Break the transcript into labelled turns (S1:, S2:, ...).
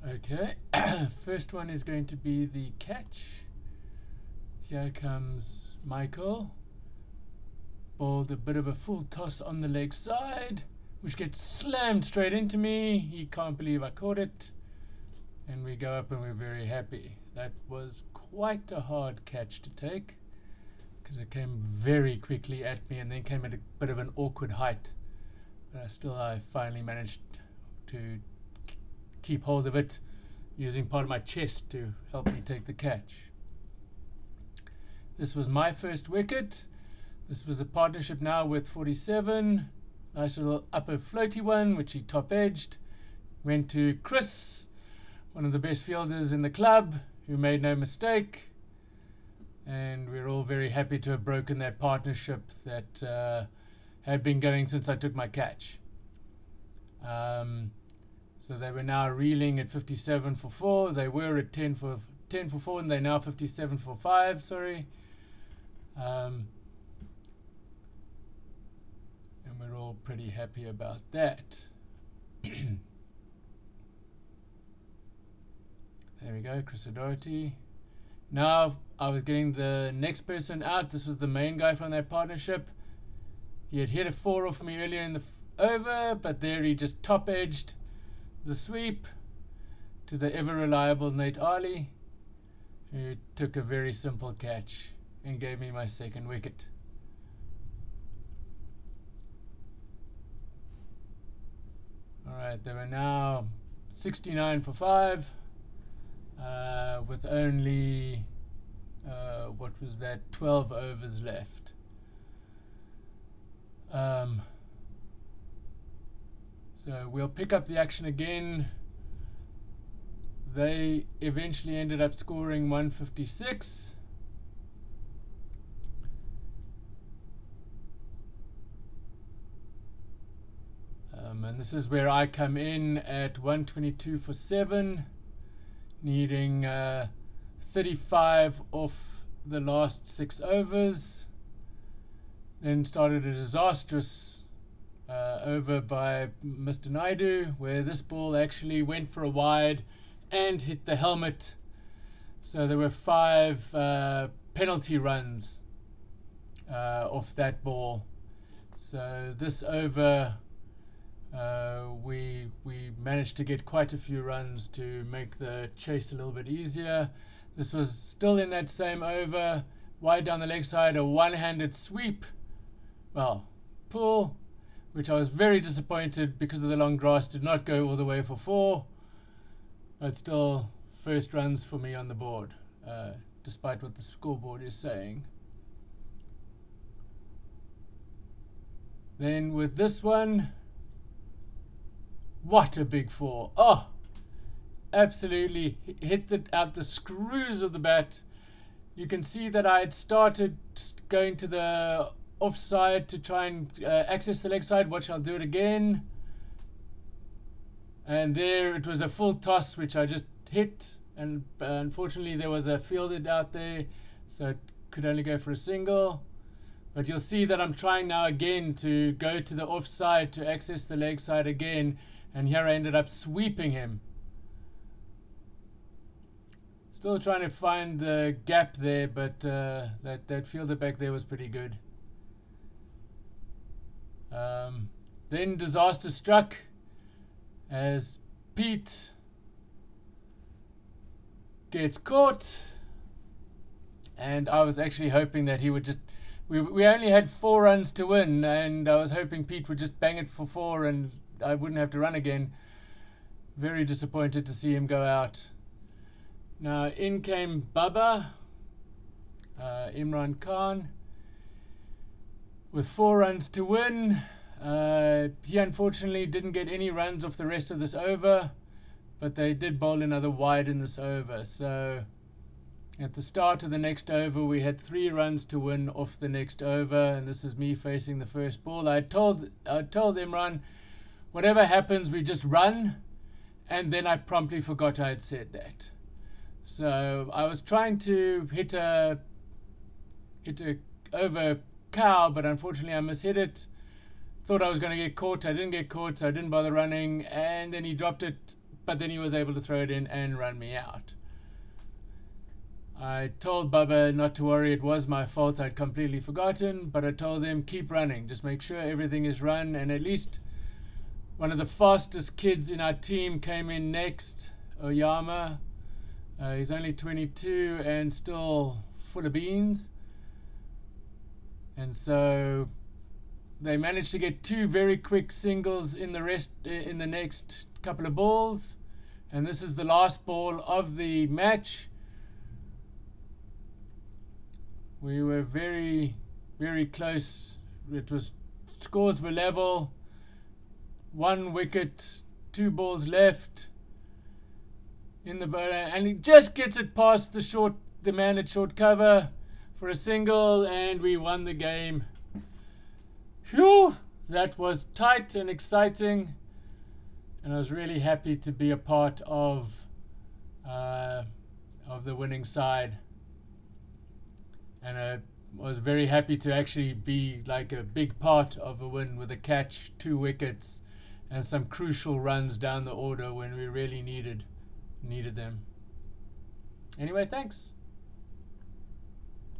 S1: Okay, first one is going to be the catch. Here comes Michael. Balled a bit of a full toss on the leg side, which gets slammed straight into me. He can't believe I caught it. And we go up and we're very happy. That was quite a hard catch to take, because it came very quickly at me and then came at a bit of an awkward height. But still, I finally managed to keep hold of it using part of my chest to help me take the catch. This was my first wicket. This was a partnership now with 47. Nice little upper floaty one, which he top edged. Went to Chris, one of the best fielders in the club, who made no mistake. And we're all very happy to have broken that partnership that had been going since I took my catch. So they were now reeling at 57 for 4. They were at 10 for 4, and they're now 57 for 5. Sorry. And we're all pretty happy about that. There we go, Chris O'Doherty. Now I was getting the next person out. This was the main guy from that partnership. He had hit a 4 off me earlier in the over, but there he just top edged the sweep to the ever reliable Nate Ali, who took a very simple catch and gave me my second wicket. Alright, they were now 69 for 5 with only what was that, 12 overs left. So we'll pick up the action again. They eventually ended up scoring 156. And this is where I come in at 122 for 7, needing 35 off the last 6 overs. Then started a disastrous over by Mr. Naidu, where this ball actually went for a wide and hit the helmet. So there were 5 penalty runs off that ball. So this over, we managed to get quite a few runs to make the chase a little bit easier. This was still in that same over, wide down the leg side, a one-handed sweep, pull, which I was very disappointed because of the long grass did not go all the way for 4, but still first runs for me on the board, despite what the scoreboard is saying. Then with this one, what a big 4. Oh, absolutely hit out the screws of the bat. You can see that I had started going to the offside to try and access the leg side. Watch, I'll do it again. And there it was a full toss, which I just hit. And unfortunately there was a fielded out there, so it could only go for a single. But you'll see that I'm trying now again to go to the offside to access the leg side again. And here I ended up sweeping him. Still trying to find the gap there, but that fielder back there was pretty good. Then disaster struck as Pete gets caught. And I was actually hoping that he would just... We only had 4 runs to win, and I was hoping Pete would just bang it for 4 and I wouldn't have to run again. Very disappointed to see him go out. Now in came Baba, Imran Khan, with 4 runs to win. He unfortunately didn't get any runs off the rest of this over, but they did bowl another wide in this over. So at the start of the next over, we had 3 runs to win off the next over, and this is me facing the first ball. I told Imran, whatever happens, we just run, and then I promptly forgot I had said that. So I was trying to hit a over cow, but unfortunately I mishit it. Thought I was going to get caught. I didn't get caught, so I didn't bother running, and then he dropped it but then he was able to throw it in and run me out. I told Bubba not to worry, it was my fault, I'd completely forgotten, but I told him keep running, just make sure everything is run. And at least one of the fastest kids in our team came in next, Oyama. He's only 22 and still full of beans. And so they managed to get 2 very quick singles in the next couple of balls. And this is the last ball of the match. We were very, very close. Scores were level. 1 wicket, 2 balls left in the bowler, and he just gets it past the man at short cover for a single, and we won the game. Phew! That was tight and exciting, and I was really happy to be a part of the winning side. And I was very happy to actually be like a big part of a win with a catch, 2 wickets, and some crucial runs down the order when we really needed them. Anyway, thanks.